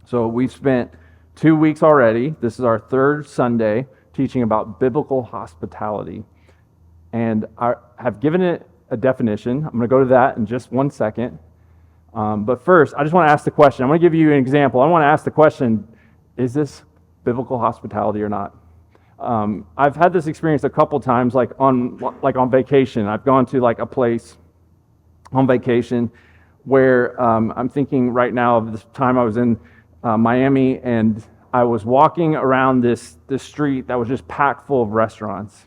So we've spent 2 weeks already. This is our third Sunday teaching about biblical hospitality. And I have given it a definition. I'm going to go to that in just 1 second. But first, I just want to ask the question. I'm going to give you an example. I want to ask the question, is this biblical hospitality or not? I've had this experience a couple times, like on vacation. I've gone to like a place on vacation where I'm thinking right now of this time I was in Miami, and I was walking around this street that was just packed full of restaurants.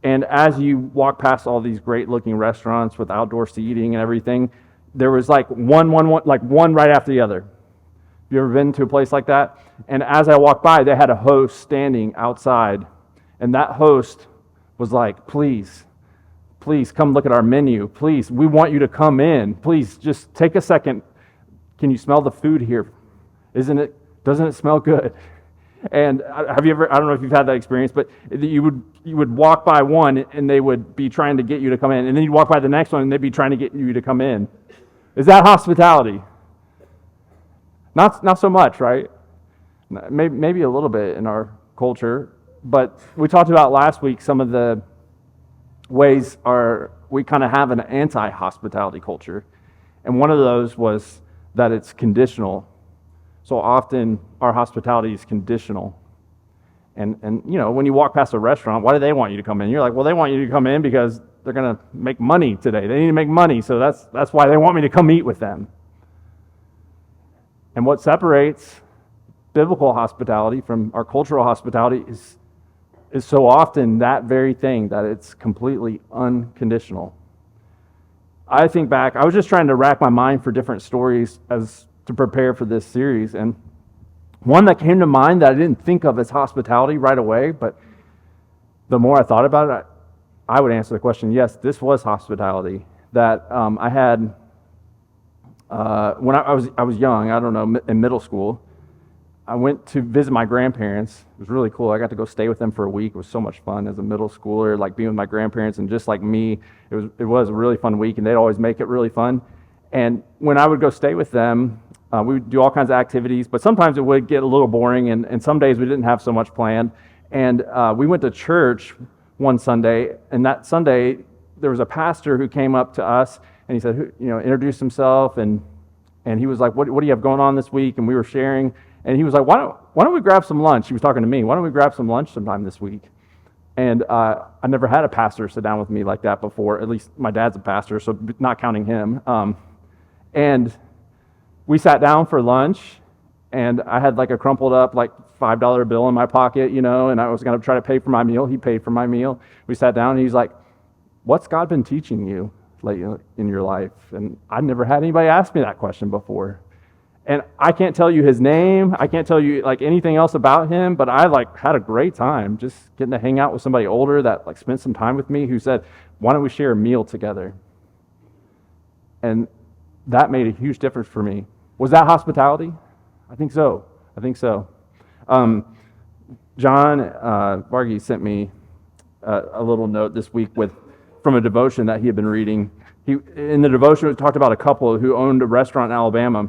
And as you walk past all these great looking restaurants with outdoor seating and everything, there was like one right after the other. Have you ever been to a place like that? And as I walked by, they had a host standing outside. And that host was like, please come look at our menu. Please, we want you to come in. Please, just take a second. Can you smell the food here? Doesn't it smell good? And have you ever, I don't know if you've had that experience, but you would walk by one and they would be trying to get you to come in. And then you'd walk by the next one and they'd be trying to get you to come in. Is that hospitality? Not so much, right? Maybe a little bit in our culture. But we talked about last week some of the ways we kind of have an anti-hospitality culture. And one of those was that it's conditional. So often our hospitality is conditional. And you know, when you walk past a restaurant, why do they want you to come in? You're like, well, they want you to come in because they're going to make money today. They need to make money, so that's why they want me to come eat with them. And what separates biblical hospitality from our cultural hospitality is so often that very thing, that it's completely unconditional. I think back, I was just trying to rack my mind for different stories as to prepare for this series, and one that came to mind that I didn't think of as hospitality right away, but the more I thought about it, I would answer the question, yes, this was hospitality. That I had, when I was young, I don't know, in middle school, I went to visit my grandparents. It was really cool. I got to go stay with them for a week. It was so much fun as a middle schooler, like being with my grandparents, and just like me, it was a really fun week, and they'd always make it really fun. And when I would go stay with them, we would do all kinds of activities, but sometimes it would get a little boring, and some days we didn't have so much planned. And we went to church one Sunday, and that Sunday there was a pastor who came up to us, and he said, introduced himself, and he was like, what do you have going on this week? And we were sharing, and he was like, why don't we grab some lunch? He was talking to me. Why don't we grab some lunch sometime this week? And I never had a pastor sit down with me like that before. At least my dad's a pastor, so not counting him. And we sat down for lunch, and I had like a crumpled up like $5 bill in my pocket, and I was going to try to pay for my meal. He paid for my meal. We sat down, and he's like, what's God been teaching you lately in your life? And I'd never had anybody ask me that question before. And I can't tell you his name. I can't tell you like anything else about him, but I had a great time just getting to hang out with somebody older that like spent some time with me, who said, why don't we share a meal together? And that made a huge difference for me. Was that hospitality? I think so. John Varghese sent me a little note this week from a devotion that he had been reading. In the devotion, it talked about a couple who owned a restaurant in Alabama,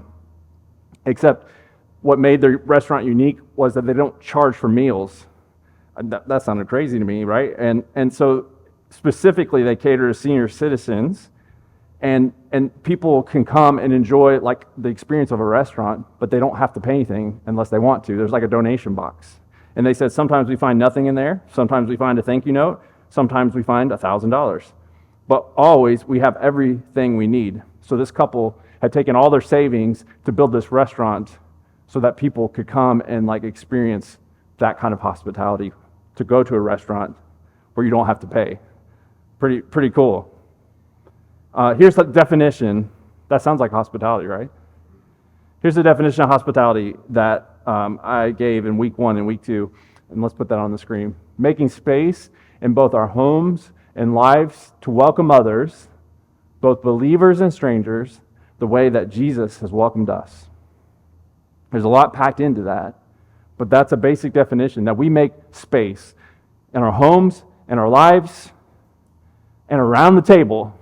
except what made their restaurant unique was that they don't charge for meals. That sounded crazy to me, right? And so specifically, they cater to senior citizens, and people can come and enjoy like the experience of a restaurant, but they don't have to pay anything unless they want to. There's like a donation box. And they said sometimes we find nothing in there, sometimes we find a thank you note, sometimes we find $1,000. But always we have everything we need. So this couple had taken all their savings to build this restaurant so that people could come and like experience that kind of hospitality, to go to a restaurant where you don't have to pay. Pretty cool. Here's the definition. That sounds like hospitality, right? Here's the definition of hospitality that I gave in week 1 and week 2, and let's put that on the screen. Making space in both our homes and lives to welcome others, both believers and strangers, the way that Jesus has welcomed us. There's a lot packed into that, but that's a basic definition, that we make space in our homes, in our lives, and around the table.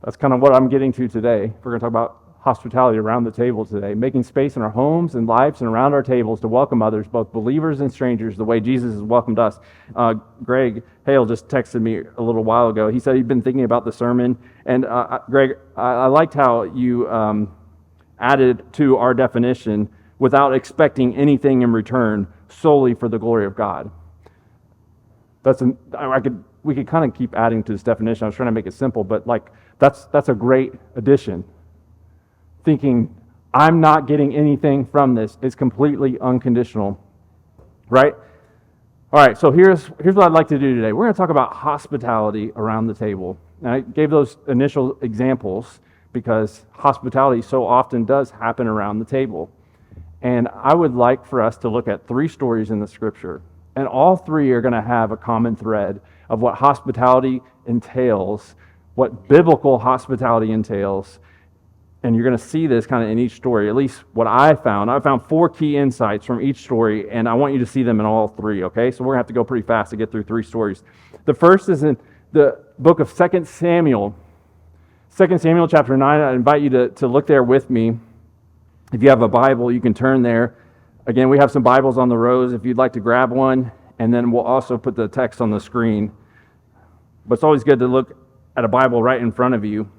That's kind of what I'm getting to today. We're going to talk about hospitality around the table today, making space in our homes and lives and around our tables to welcome others, both believers and strangers, the way Jesus has welcomed us. Greg Hale just texted me a little while ago. He said he'd been thinking about the sermon. And Greg, I liked how you added to our definition, without expecting anything in return, solely for the glory of God. We could kind of keep adding to this definition. I was trying to make it simple, but that's a great addition. Thinking, I'm not getting anything from this. It's completely unconditional, right? All right, so here's what I'd like to do today. We're going to talk about hospitality around the table. And I gave those initial examples because hospitality so often does happen around the table. And I would like for us to look at 3 stories in the Scripture. And all 3 are going to have a common thread of what hospitality entails, what biblical hospitality entails. And you're going to see this kind of in each story, at least what I found. I found 4 key insights from each story, and I want you to see them in all 3, okay? So we're going to have to go pretty fast to get through 3 stories. The first is in the book of 2 Samuel. 2 Samuel chapter 9, I invite you to look there with me. If you have a Bible, you can turn there. Again, we have some Bibles on the rows if you'd like to grab one, and then we'll also put the text on the screen. But it's always good to look at a Bible right in front of you.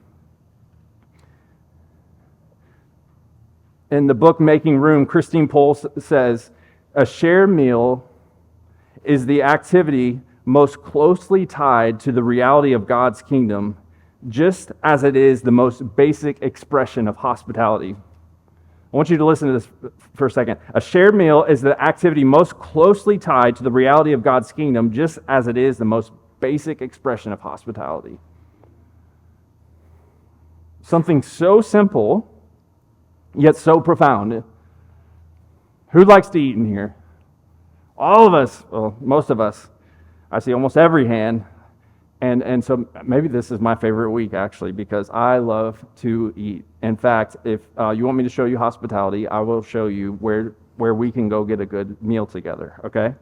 In the book Making Room, Christine Pohl says, a shared meal is the activity most closely tied to the reality of God's kingdom, just as it is the most basic expression of hospitality. I want you to listen to this for a second. A shared meal is the activity most closely tied to the reality of God's kingdom, just as it is the most basic expression of hospitality. Something so simple, yet so profound. Who likes to eat in here? All of us, well, most of us. I see almost every hand. And so maybe this is my favorite week, actually, because I love to eat. In fact, if you want me to show you hospitality, I will show you where we can go get a good meal together, okay?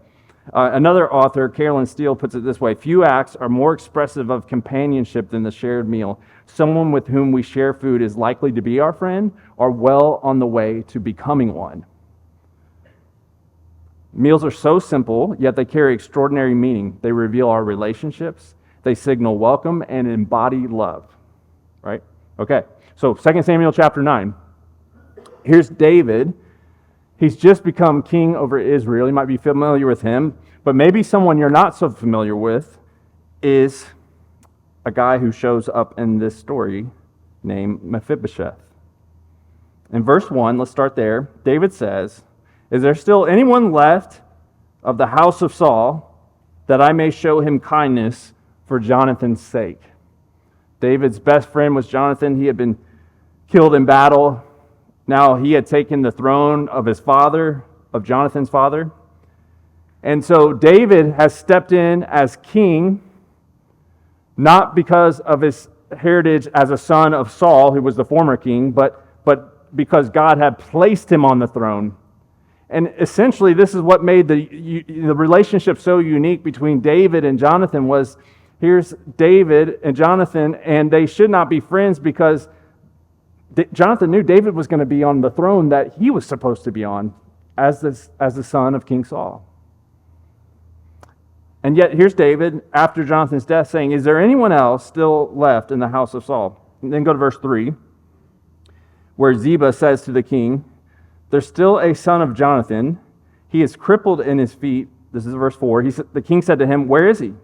Another author, Carolyn Steele, puts it this way: few acts are more expressive of companionship than the shared meal. Someone with whom we share food is likely to be our friend or well on the way to becoming one. Meals are so simple, yet they carry extraordinary meaning. They reveal our relationships. They signal welcome and embody love, right? Okay, so 2 Samuel chapter 9. Here's David. He's just become king over Israel. You might be familiar with him, but maybe someone you're not so familiar with is a guy who shows up in this story named Mephibosheth. In verse 1, let's start there. David says, is there still anyone left of the house of Saul that I may show him kindness for Jonathan's sake? David's best friend was Jonathan. He had been killed in battle. Now he had taken the throne of his father, of Jonathan's father. And so David has stepped in as king, not because of his heritage as a son of Saul, who was the former king, but because God had placed him on the throne. And essentially, this is what made the relationship so unique between David and Jonathan. Was here's David and Jonathan, and they should not be friends because Jonathan knew David was going to be on the throne that he was supposed to be on as the son of King Saul. And yet here's David, after Jonathan's death, saying, is there anyone else still left in the house of Saul? And then go to verse 3, where Ziba says to the king, there's still a son of Jonathan. He is crippled in his feet. This is verse 4. The king said to him, where is he?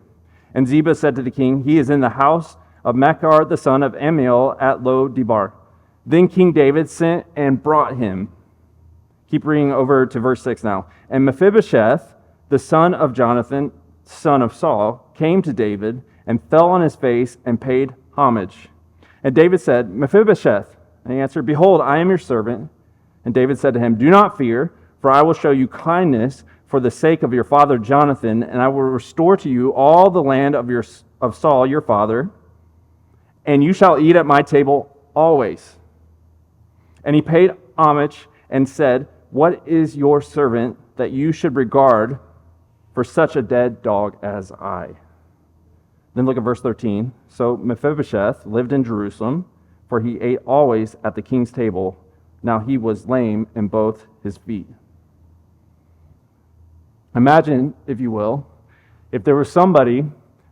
And Ziba said to the king, he is in the house of Machir, the son of Ammiel, at Lo Debar. Then King David sent and brought him. Keep reading over to verse 6 now. And Mephibosheth, the son of Jonathan, son of Saul, came to David and fell on his face and paid homage. And David said, Mephibosheth. And he answered, behold, I am your servant. And David said to him, do not fear, for I will show you kindness for the sake of your father Jonathan, and I will restore to you all the land of Saul your father, and you shall eat at my table always. And he paid homage and said, what is your servant that you should regard for such a dead dog as I? Then look at verse 13. So Mephibosheth lived in Jerusalem, for he ate always at the king's table. Now he was lame in both his feet. Imagine, if you will, if there was somebody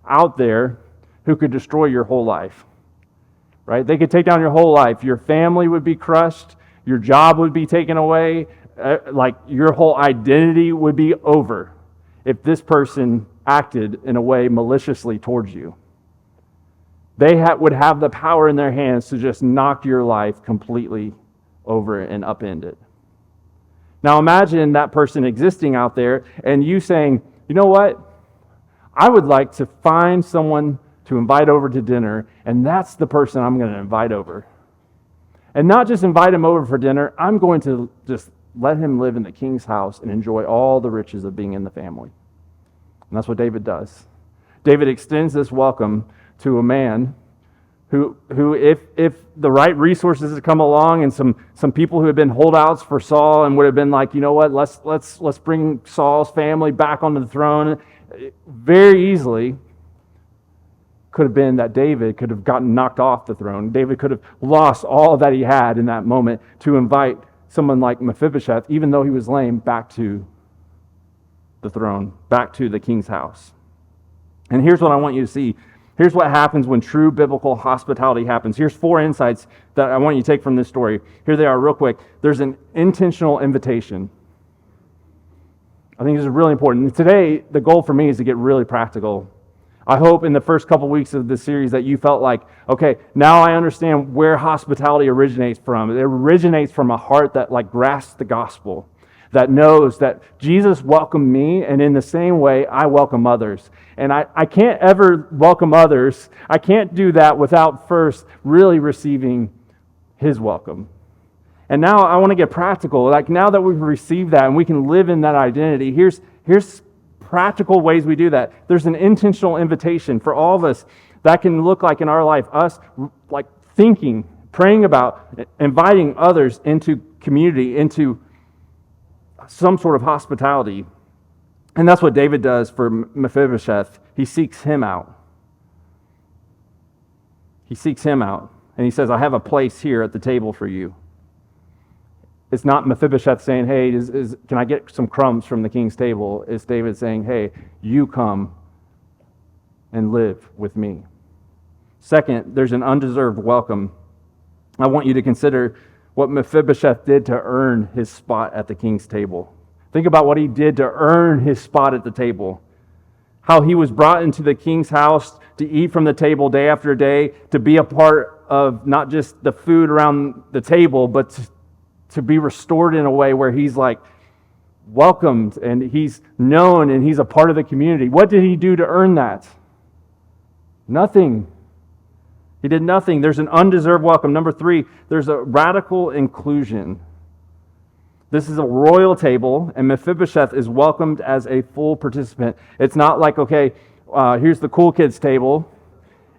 out there who could destroy your whole life, right? They could take down your whole life. Your family would be crushed. Your job would be taken away. Like your whole identity would be over if this person acted in a way maliciously towards you. They would have the power in their hands to just knock your life completely over and upend it. Now imagine that person existing out there and you saying, you know what? I would like to find someone to invite over to dinner, and that's the person I'm going to invite over. And not just invite him over for dinner, I'm going to just let him live in the king's house and enjoy all the riches of being in the family. And that's what David does. David extends this welcome to a man who if the right resources had come along and some people who had been holdouts for Saul and would have been like, you know what, let's bring Saul's family back onto the throne, very easily could have been that David could have gotten knocked off the throne. David could have lost all that he had in that moment to invite someone like Mephibosheth, even though he was lame, back to the throne, back to the king's house. And here's what I want you to see. Here's what happens when true biblical hospitality happens. Here's 4 insights that I want you to take from this story. Here they are real quick. There's an intentional invitation. I think this is really important. Today, the goal for me is to get really practical. I hope in the first couple weeks of this series that you felt like, okay, now I understand where hospitality originates from. It originates from a heart that grasps the gospel, that knows that Jesus welcomed me, and in the same way, I welcome others. And I can't ever welcome others. I can't do that without first really receiving his welcome. And now I want to get practical. Now that we've received that and we can live in that identity, here's practical ways we do that. There's an intentional invitation for all of us that can look like in our life, us thinking, praying about, inviting others into community, into some sort of hospitality. And that's what David does for Mephibosheth. He seeks him out. He seeks him out. And he says, I have a place here at the table for you. It's not Mephibosheth saying, hey, can I get some crumbs from the king's table? It's David saying, hey, you come and live with me. Second, there's an undeserved welcome. I want you to consider what Mephibosheth did to earn his spot at the king's table. Think about what he did to earn his spot at the table. How he was brought into the king's house to eat from the table day after day, to be a part of not just the food around the table, but to be restored in a way where he's welcomed and he's known and he's a part of the community. What did he do to earn that? Nothing. He did nothing. There's an undeserved welcome. Number 3, there's a radical inclusion. This is a royal table, and Mephibosheth is welcomed as a full participant. It's not like, okay, here's the cool kids table,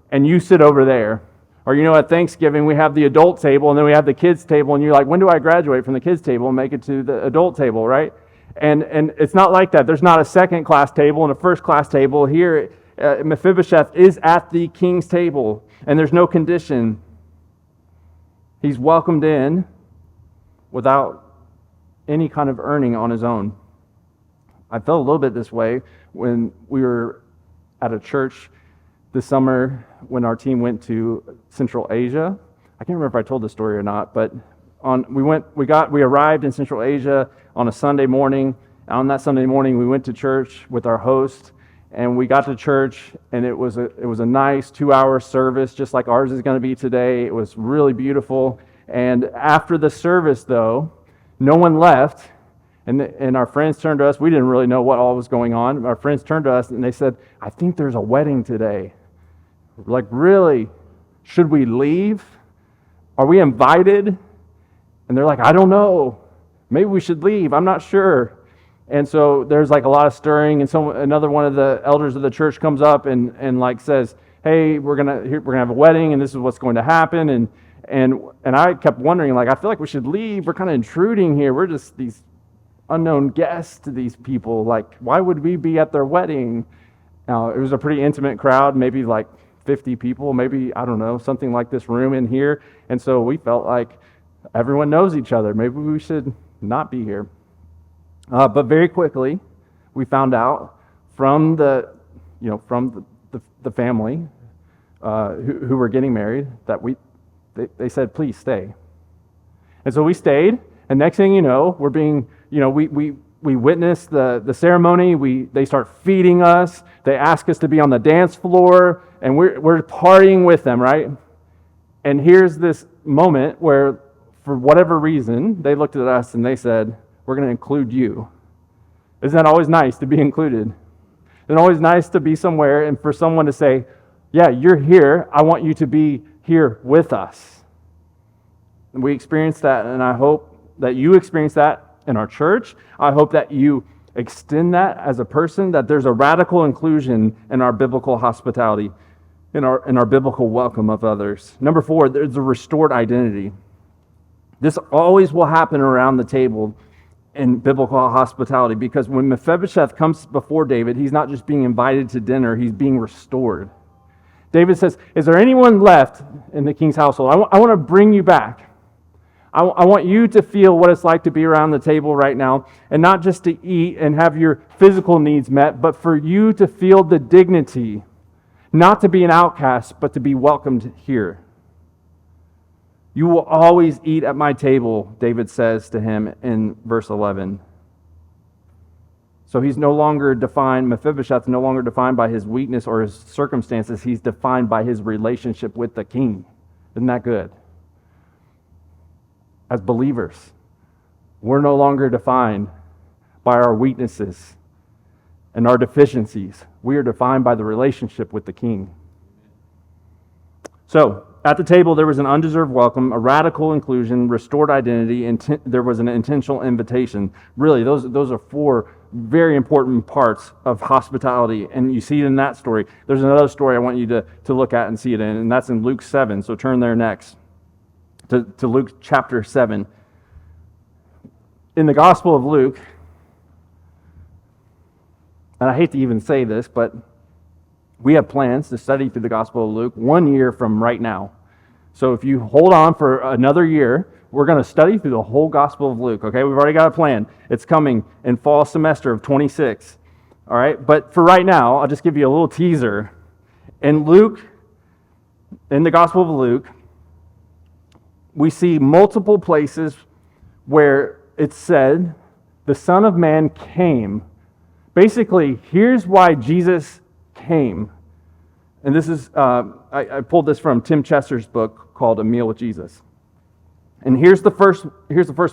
and you sit over there. Or, at Thanksgiving, we have the adult table, and then we have the kids table, and you're like, when do I graduate from the kids table and make it to the adult table, right? And it's not like that. There's not a second class table and a first class table. Here, Mephibosheth is at the king's table, and there's no condition. He's welcomed in without any kind of earning on his own. I felt a little bit this way when we were at a church this summer when our team went to Central Asia. I can't remember if I told this story or not, but we arrived in Central Asia on a Sunday morning. On that Sunday morning, we went to church with our host, and we got to church, and it was a nice 2-hour service, just like ours is going to be today. It was really beautiful. And after the service, though, no one left, and our friends turned to us. We didn't really know what all was going on. Our friends turned to us, and they said, I think there's a wedding today. We're like, really? Should we leave? Are we invited? And they're like, I don't know. Maybe we should leave. I'm not sure. And so there's a lot of stirring, and another one of the elders of the church comes up and says, hey, we're gonna have a wedding, and this is what's going to happen. And I kept wondering, I feel like we should leave. We're kind of intruding here. We're just these unknown guests to these people. Why would we be at their wedding? Now, it was a pretty intimate crowd, maybe 50 people, maybe, I don't know, something like this room in here. And so we felt like everyone knows each other. Maybe we should not be here. But very quickly, we found out from the family who were getting married that they said, please stay. And so we stayed, and next thing you know, we're being, we witnessed the ceremony. They start feeding us. They ask us to be on the dance floor, and we're partying with them, right? And here's this moment where, for whatever reason, they looked at us and they said, we're going to include you. Isn't that always nice to be included? It's always nice to be somewhere and for someone to say, yeah, you're here. I want you to be here with us. And we experienced that, and I hope that you experience that in our church. I hope that you extend that as a person, that there's a radical inclusion in our biblical hospitality, in our biblical welcome of others. Number 4, there's a restored identity. This always will happen around the table in biblical hospitality, because when Mephibosheth comes before David, he's not just being invited to dinner, he's being restored. David says, is there anyone left in the king's household? I want to bring you back. I want you to feel what it's like to be around the table right now, and not just to eat and have your physical needs met, but for you to feel the dignity, not to be an outcast, but to be welcomed here. You will always eat at my table, David says to him in verse 11. So he's no longer defined, Mephibosheth's no longer defined by his weakness or his circumstances. He's defined by his relationship with the king. Isn't that good? As believers, we're no longer defined by our weaknesses and our deficiencies. We are defined by the relationship with the king. So, at the table, there was an undeserved welcome, a radical inclusion, restored identity, and there was an intentional invitation. Really, those are 4 very important parts of hospitality, and you see it in that story. There's another story I want you to look at and see it in, and that's in Luke 7, so turn there next, to Luke chapter 7. In the Gospel of Luke, and I hate to even say this, but we have plans to study through the Gospel of Luke 1 year from right now. So if you hold on for another year, we're going to study through the whole Gospel of Luke, okay? We've already got a plan. It's coming in fall semester of 26, all right? But for right now, I'll just give you a little teaser. In the Gospel of Luke, we see multiple places where it said, the Son of Man came. Basically, here's why Jesus came. And this is, I pulled this from Tim Chester's book called A Meal with Jesus. And here's the first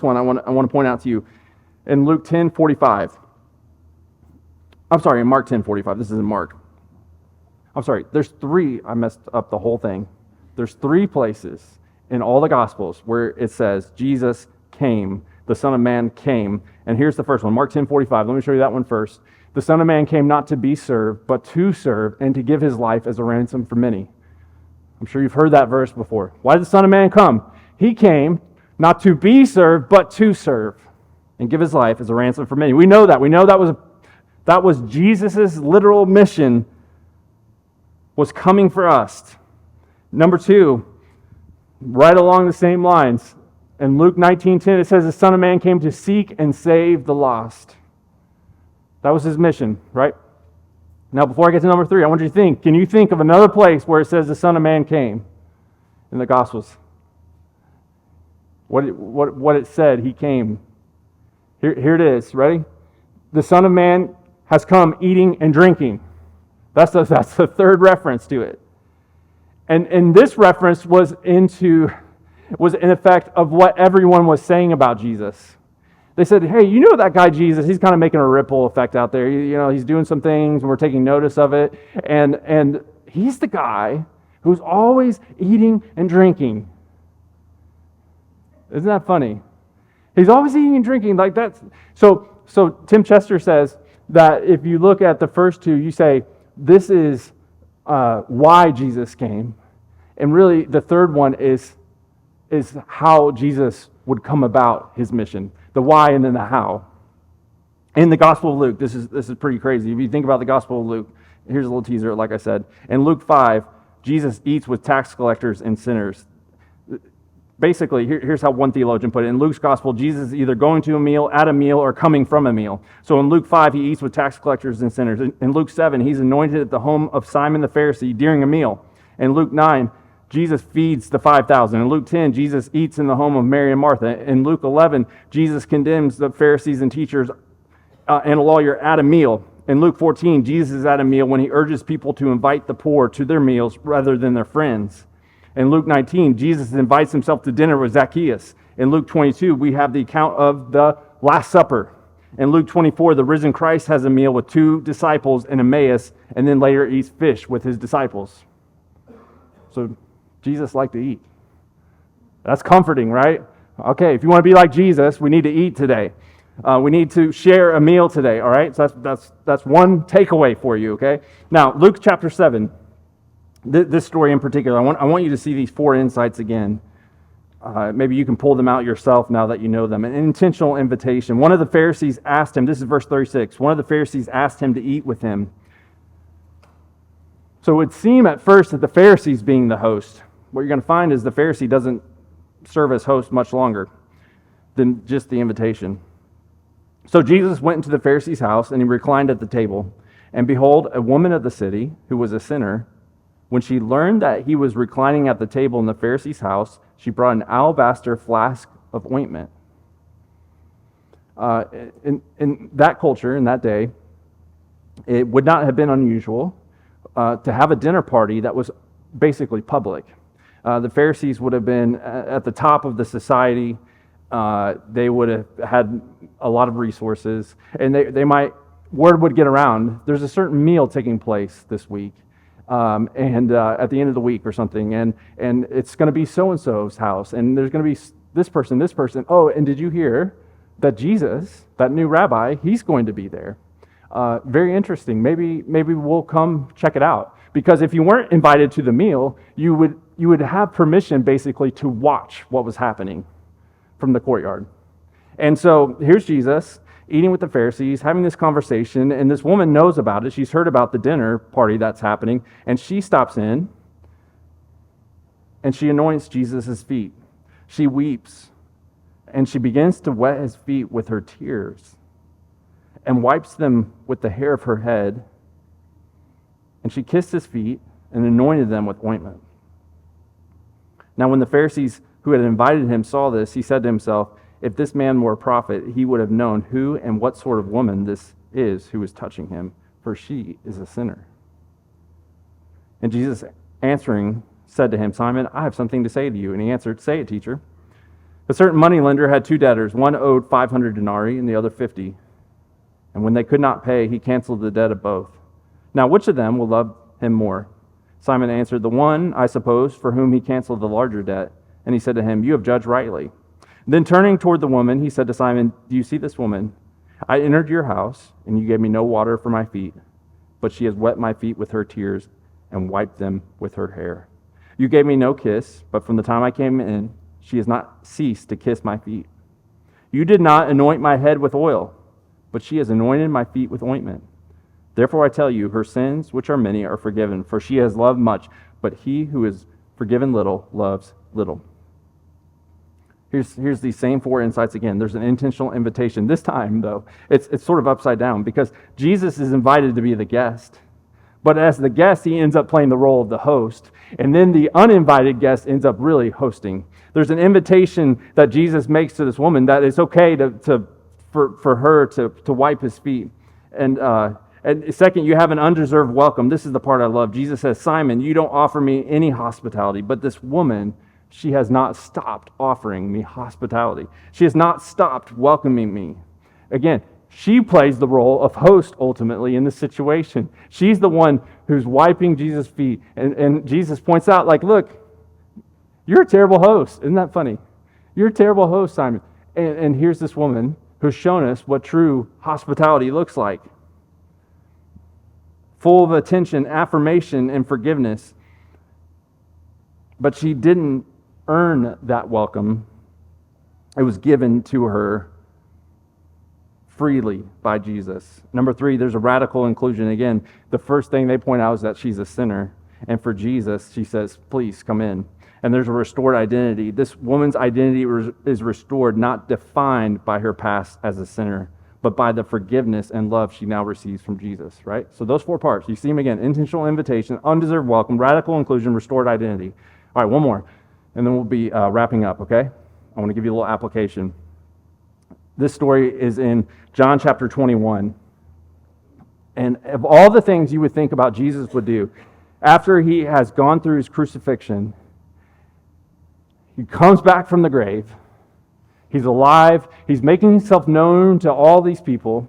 one I want to point out to you. In Luke 10:45. I'm sorry, in Mark 10:45. This is in Mark. I'm sorry, there's 3, I messed up the whole thing. There's 3 places in all the Gospels where it says Jesus came, the Son of Man came. And here's the first one, Mark 10:45. Let me show you that one first. The Son of Man came not to be served, but to serve and to give his life as a ransom for many. I'm sure you've heard that verse before. Why did the Son of Man come? He came not to be served, but to serve and give his life as a ransom for many. We know that. We know that was Jesus' literal mission, was coming for us. Number 2, right along the same lines, in Luke 19:10, it says the Son of Man came to seek and save the lost. That was his mission, right? Now, before I get to number 3, I want you to think. Can you think of another place where it says the Son of Man came in the Gospels? What it said, he came. Here it is. Ready? The Son of Man has come eating and drinking. That's the 3rd reference to it. And this reference was in effect of what everyone was saying about Jesus. They said, hey, you know that guy Jesus, he's kind of making a ripple effect out there. He's doing some things and we're taking notice of it. And he's the guy who's always eating and drinking. Isn't that funny? He's always eating and drinking like that. So Tim Chester says that if you look at the first 2, you say, this is why Jesus came. And really the 3rd one is how Jesus would come about his mission. The why and then the how. In the Gospel of Luke, this is pretty crazy. If you think about the Gospel of Luke, here's a little teaser, like I said. In Luke 5, Jesus eats with tax collectors and sinners. Basically, here's how one theologian put it. In Luke's gospel, Jesus is either going to a meal, at a meal, or coming from a meal. So in Luke 5, he eats with tax collectors and sinners. In Luke 7, he's anointed at the home of Simon the Pharisee during a meal. In Luke 9, Jesus feeds the 5,000. In Luke 10, Jesus eats in the home of Mary and Martha. In Luke 11, Jesus condemns the Pharisees and teachers and a lawyer at a meal. In Luke 14, Jesus is at a meal when he urges people to invite the poor to their meals rather than their friends. In Luke 19, Jesus invites himself to dinner with Zacchaeus. In Luke 22, we have the account of the Last Supper. In Luke 24, the risen Christ has a meal with 2 disciples in Emmaus, and then later eats fish with his disciples. So Jesus liked to eat. That's comforting, right? Okay, if you want to be like Jesus, we need to eat today. We need to share a meal today, all right? So that's one takeaway for you, okay? Now, Luke chapter 7, this story in particular, I want you to see these 4 insights again. Maybe you can pull them out yourself now that you know them. An intentional invitation. One of the Pharisees asked him, this is verse 36, one of the Pharisees asked him to eat with him. So it would seem at first that the Pharisee's being the host. What you're going to find is the Pharisee doesn't serve as host much longer than just the invitation. So Jesus went into the Pharisee's house, and he reclined at the table. And behold, a woman of the city, who was a sinner, when she learned that he was reclining at the table in the Pharisee's house, she brought an alabaster flask of ointment. In that culture, in that day, it would not have been unusual to have a dinner party that was basically public. The Pharisees would have been at the top of the society. They would have had a lot of resources, and word would get around. There's a certain meal taking place this week, and at the end of the week or something, and it's going to be so-and-so's house, and there's going to be this person. Oh, and did you hear that Jesus, that new rabbi, he's going to be there? Very interesting. Maybe we'll come check it out. Because if you weren't invited to the meal, you would have permission basically to watch what was happening from the courtyard. And so here's Jesus eating with the Pharisees, having this conversation, and this woman knows about it. She's heard about the dinner party that's happening, and she stops in, and she anoints Jesus' feet. She weeps, and she begins to wet his feet with her tears and wipes them with the hair of her head. And she kissed his feet and anointed them with ointment. Now when the Pharisees who had invited him saw this, he said to himself, if this man were a prophet, he would have known who and what sort of woman this is who is touching him, for she is a sinner. And Jesus answering said to him, Simon, I have something to say to you. And he answered, say it, teacher. A certain moneylender had 2 debtors. One owed 500 denarii and the other 50. And when they could not pay, he canceled the debt of both. Now which of them will love him more? Simon answered, the one, I suppose, for whom he canceled the larger debt. And he said to him, you have judged rightly. Then turning toward the woman, he said to Simon, do you see this woman? I entered your house, and you gave me no water for my feet, but she has wet my feet with her tears and wiped them with her hair. You gave me no kiss, but from the time I came in, she has not ceased to kiss my feet. You did not anoint my head with oil, but she has anointed my feet with ointment. Therefore I tell you, her sins, which are many, are forgiven, for she has loved much, but he who is forgiven little loves little. Here's these same 4 insights again. There's an intentional invitation. This time, though, it's sort of upside down because Jesus is invited to be the guest. But as the guest, he ends up playing the role of the host. And then the uninvited guest ends up really hosting. There's an invitation that Jesus makes to this woman that it's okay for her to wipe his feet. And second, you have an undeserved welcome. This is the part I love. Jesus says, Simon, you don't offer me any hospitality, but this woman, she has not stopped offering me hospitality. She has not stopped welcoming me. Again, she plays the role of host ultimately in this situation. She's the one who's wiping Jesus' feet. And Jesus points out, like, look, you're a terrible host. Isn't that funny? You're a terrible host, Simon. And here's this woman who's shown us what true hospitality looks like. Full of attention, affirmation, and forgiveness. But she didn't earn that welcome. It was given to her freely by Jesus. Number 3, there's a radical inclusion. Again, the first thing they point out is that she's a sinner. And for Jesus, she says, please come in. And there's a restored identity. This woman's identity is restored, not defined by her past as a sinner, but by the forgiveness and love she now receives from Jesus, right? So those 4 parts, you see them again: intentional invitation, undeserved welcome, radical inclusion, restored identity. All right, one more, and then we'll be wrapping up, okay? I want to give you a little application. This story is in John chapter 21. And of all the things you would think about Jesus would do, after he has gone through his crucifixion, he comes back from the grave. He's alive. He's making himself known to all these people.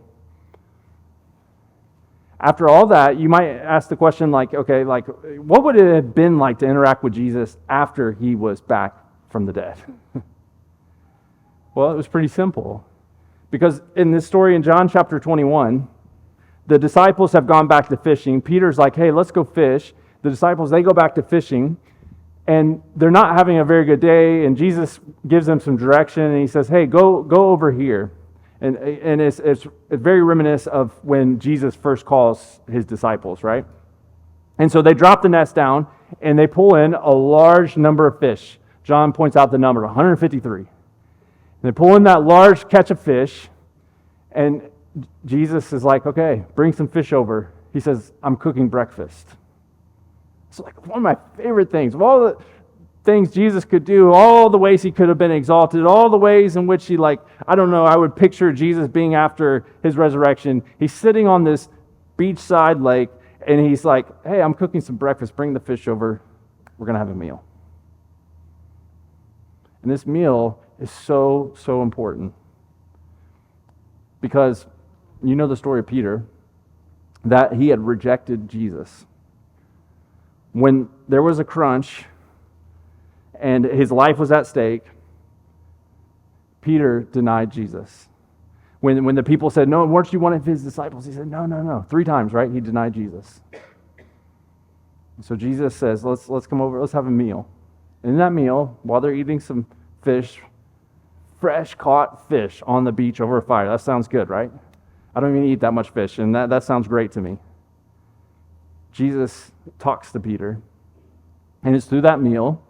After all that, you might ask the question, like, okay, like, what would it have been like to interact with Jesus after he was back from the dead? Well, it was pretty simple. Because in this story in John chapter 21, the disciples have gone back to fishing. Peter's like, hey, let's go fish. The disciples, they go back to fishing. And they're not having a very good day, and Jesus gives them some direction, and he says, hey, go over here. And it's very reminiscent of when Jesus first calls his disciples, right? And so they drop the nets down, and they pull in a large number of fish. John points out the number, 153. And they pull in that large catch of fish, and Jesus is like, okay, bring some fish over. He says, I'm cooking breakfast. It's like one of my favorite things. Of all the things Jesus could do, all the ways he could have been exalted, all the ways in which he, like, I don't know, I would picture Jesus being after his resurrection. He's sitting on this beachside lake, and he's like, hey, I'm cooking some breakfast. Bring the fish over. We're going to have a meal. And this meal is so, so important. Because you know the story of Peter, that he had rejected Jesus. When there was a crunch and his life was at stake, Peter denied Jesus. When the people said, no, weren't you one of his disciples? He said, no. 3 times, right? He denied Jesus. So Jesus says, let's come over, let's have a meal. And in that meal, while they're eating some fish, fresh caught fish on the beach over a fire. That sounds good, right? I don't even eat that much fish, and that sounds great to me. Jesus talks to Peter, and it's through that meal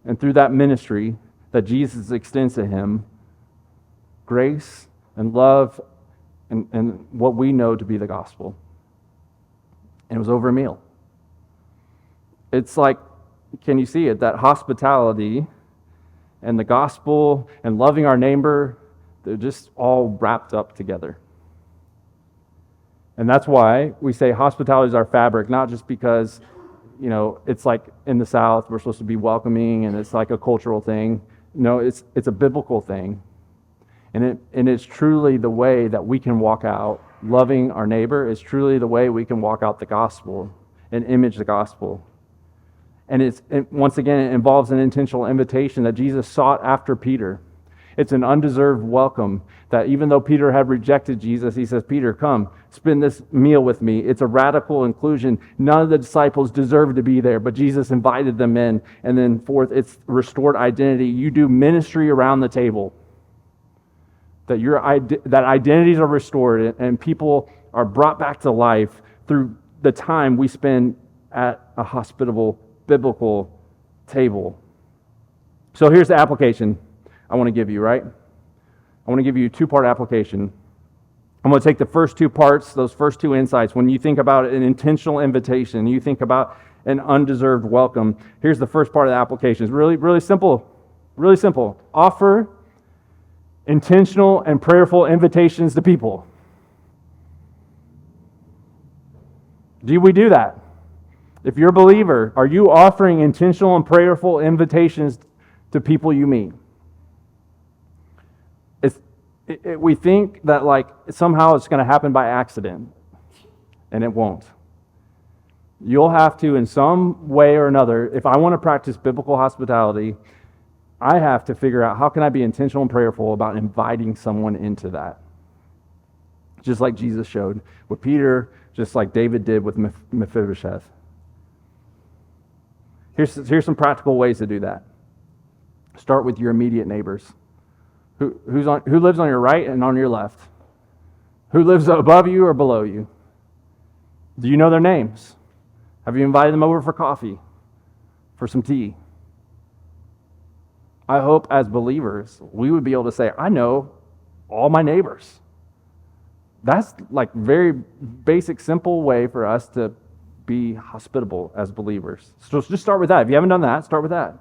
and through that ministry that Jesus extends to him grace and love and what we know to be the gospel. And it was over a meal. It's like, can you see it? That hospitality and the gospel and loving our neighbor, they're just all wrapped up together. And that's why we say hospitality is our fabric, not just because, you know, it's like in the South, we're supposed to be welcoming and it's like a cultural thing. No, it's a biblical thing. And it's truly the way that we can walk out loving our neighbor. It's truly the way we can walk out the gospel and image the gospel. And once again, it involves an intentional invitation that Jesus sought after Peter. It's an undeserved welcome that even though Peter had rejected Jesus, he says, Peter, come, spend this meal with me. It's a radical inclusion. None of the disciples deserved to be there, but Jesus invited them in. And then fourth, it's restored identity. You do ministry around the table. That identities are restored and people are brought back to life through the time we spend at a hospitable, biblical table. So here's the application I want to give you, right? I want to give you a 2-part application. I'm going to take the first 2 parts, those first 2 insights. When you think about an intentional invitation, you think about an undeserved welcome. Here's the first part of the application. It's really, really simple. Really simple. Offer intentional and prayerful invitations to people. Do we do that? If you're a believer, are you offering intentional and prayerful invitations to people you meet? We think that like somehow it's going to happen by accident, and it won't. You'll have to, in some way or another, if I want to practice biblical hospitality, I have to figure out how can I be intentional and prayerful about inviting someone into that. Just like Jesus showed with Peter, just like David did with Mephibosheth. Here's some practical ways to do that. Start with your immediate neighbors. Who lives on your right and on your left? Who lives above you or below you? Do you know their names? Have you invited them over for coffee, for some tea? I hope as believers, we would be able to say, I know all my neighbors. That's like very basic, simple way for us to be hospitable as believers. So just start with that. If you haven't done that, start with that.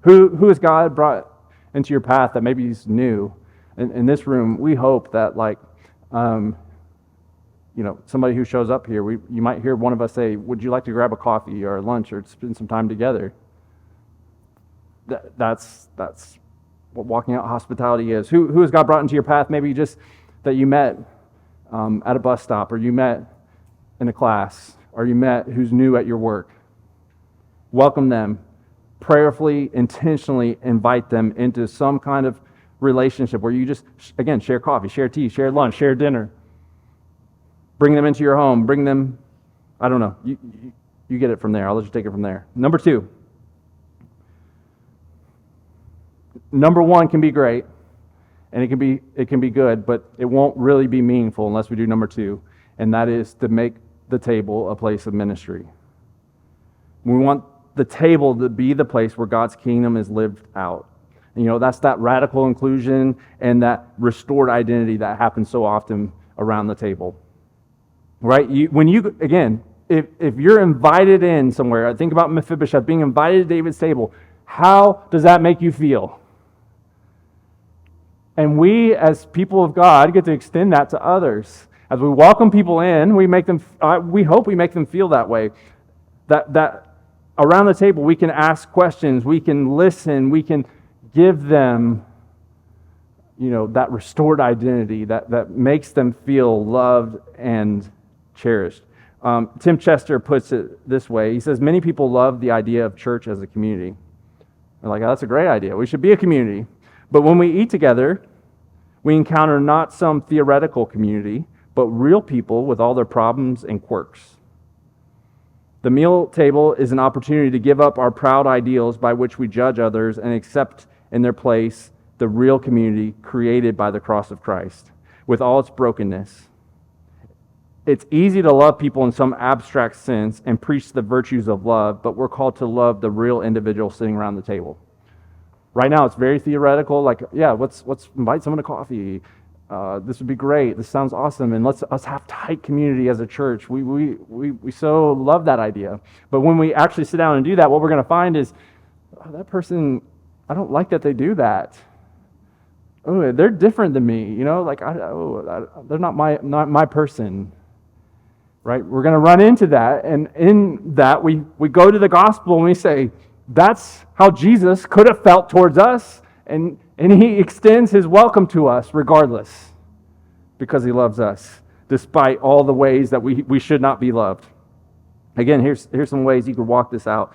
Who has God brought into your path that maybe he's new? In this room, we hope that somebody who shows up here, you might hear one of us say, would you like to grab a coffee or lunch or spend some time together? That's what walking out hospitality is. Who has God brought into your path? Maybe just that you met at a bus stop, or you met in a class, or you met who's new at your work. Welcome them. Prayerfully, intentionally invite them into some kind of relationship where you just, again, share coffee, share tea, share lunch, share dinner. Bring them into your home. Bring them, I don't know. You get it from there. I'll let you take it from there. Number 2. Number 1 can be great, and it can be good, but it won't really be meaningful unless we do number 2, and that is to make the table a place of ministry. We want the table to be the place where God's kingdom is lived out. And, that's that radical inclusion and that restored identity that happens so often around the table. Right? If you're invited in somewhere, I think about Mephibosheth being invited to David's table. How does that make you feel? And we, as people of God, get to extend that to others. As we welcome people in, we hope we make them feel that way. That around the table, we can ask questions, we can listen, we can give them, that restored identity that makes them feel loved and cherished. Tim Chester puts it this way. He says, many people love the idea of church as a community. They're like, oh, that's a great idea. We should be a community. But when we eat together, we encounter not some theoretical community, but real people with all their problems and quirks. The meal table is an opportunity to give up our proud ideals by which we judge others and accept in their place the real community created by the cross of Christ, with all its brokenness. It's easy to love people in some abstract sense and preach the virtues of love, but we're called to love the real individual sitting around the table. Right now, it's very theoretical, like, yeah, let's invite someone to coffee. This would be great. This sounds awesome. And let's have tight community as a church. We so love that idea. But when we actually sit down and do that, what we're going to find is, that person, I don't like that they do that. Oh, they're different than me. They're not my person. Right? We're going to run into that. And in that, we go to the gospel and we say, that's how Jesus could have felt towards us, and he extends his welcome to us regardless, because he loves us, despite all the ways that we should not be loved. Again, here's some ways you could walk this out.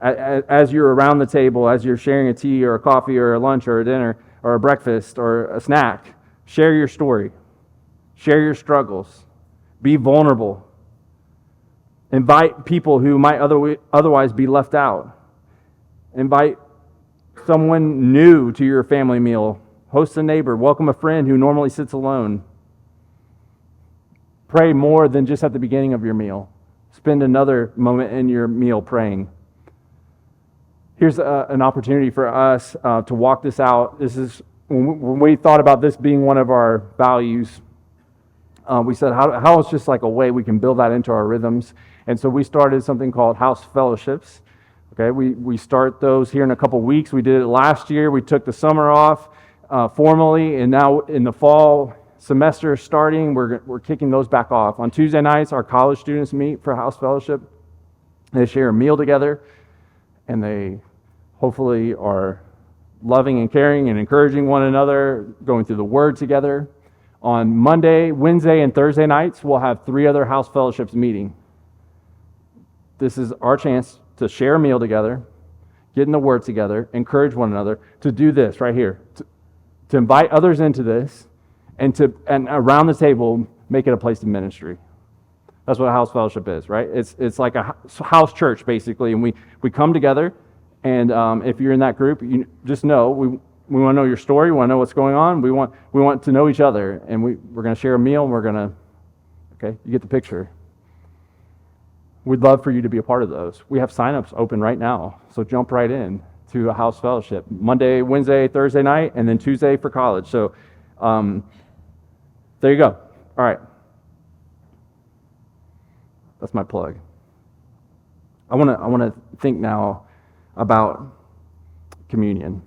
As you're around the table, as you're sharing a tea or a coffee or a lunch or a dinner or a breakfast or a snack, share your story. Share your struggles. Be vulnerable. Invite people who might otherwise be left out. Invite someone new to your family meal. Host a neighbor. Welcome a friend who normally sits alone. Pray more than just at the beginning of your meal. Spend another moment in your meal praying. Here's an opportunity for us to walk this out. This is when we thought about this being one of our values. We said, how is just like a way we can build that into our rhythms? And so we started something called house fellowships. Okay, we start those here in a couple weeks. We did it last year. We took the summer off formally, and now in the fall semester starting, we're kicking those back off. On Tuesday nights, our college students meet for house fellowship. They share a meal together, and they hopefully are loving and caring and encouraging one another, going through the Word together. On Monday, Wednesday, and Thursday nights, we'll have 3 other house fellowships meeting. This is our chance to share a meal together, get in the Word together, encourage one another, to do this right here, to invite others into this, and around the table, make it a place of ministry. That's what a house fellowship is, right? It's like a house church, basically, and we come together, and if you're in that group, you just know we want to know your story, we want to know what's going on, we want to know each other, and we're going to share a meal, and okay, you get the picture. We'd love for you to be a part of those. We have signups open right now, so jump right in to a house fellowship. Monday, Wednesday, Thursday night, and then Tuesday for college. So there you go. All right. That's my plug. I want to think now about communion,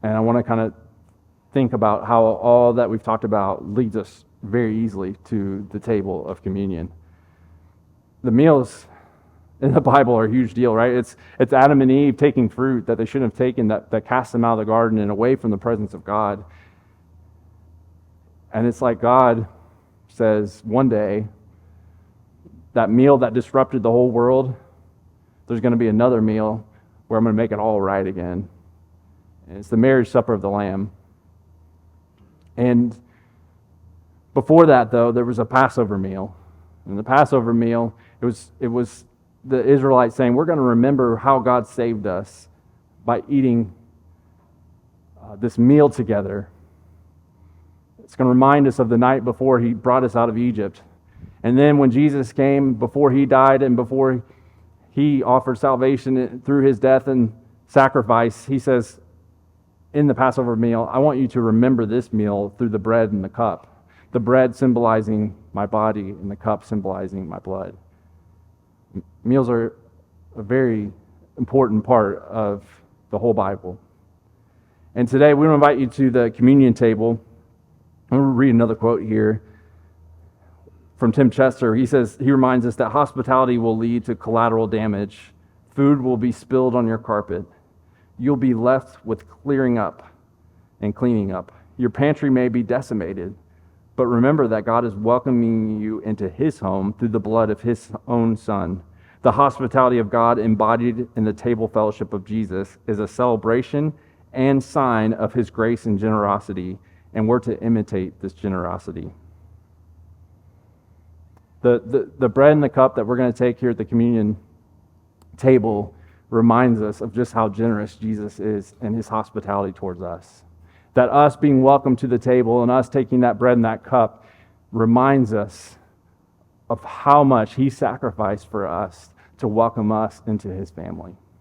and I want to kind of think about how all that we've talked about leads us very easily to the table of communion. The meals in the Bible are a huge deal, right? It's Adam and Eve taking fruit that they shouldn't have taken, that cast them out of the garden and away from the presence of God. And it's like God says one day, that meal that disrupted the whole world, there's going to be another meal where I'm going to make it all right again. And it's the marriage supper of the Lamb. And before that, though, there was a Passover meal. And the Passover meal, it was the Israelites saying, we're going to remember how God saved us by eating this meal together. It's going to remind us of the night before he brought us out of Egypt. And then when Jesus came, before he died and before he offered salvation through his death and sacrifice, he says in the Passover meal, I want you to remember this meal through the bread and the cup. The bread symbolizing my body and the cup symbolizing my blood. Meals are a very important part of the whole Bible. And today we want to invite you to the communion table. I'm going to read another quote here from Tim Chester. He reminds us that hospitality will lead to collateral damage. Food will be spilled on your carpet. You'll be left with clearing up and cleaning up. Your pantry may be decimated, but remember that God is welcoming you into his home through the blood of his own Son. The hospitality of God embodied in the table fellowship of Jesus is a celebration and sign of his grace and generosity, and we're to imitate this generosity. The bread and the cup that we're going to take here at the communion table reminds us of just how generous Jesus is in his hospitality towards us. That us being welcomed to the table and us taking that bread and that cup reminds us of how much he sacrificed for us to welcome us into his family.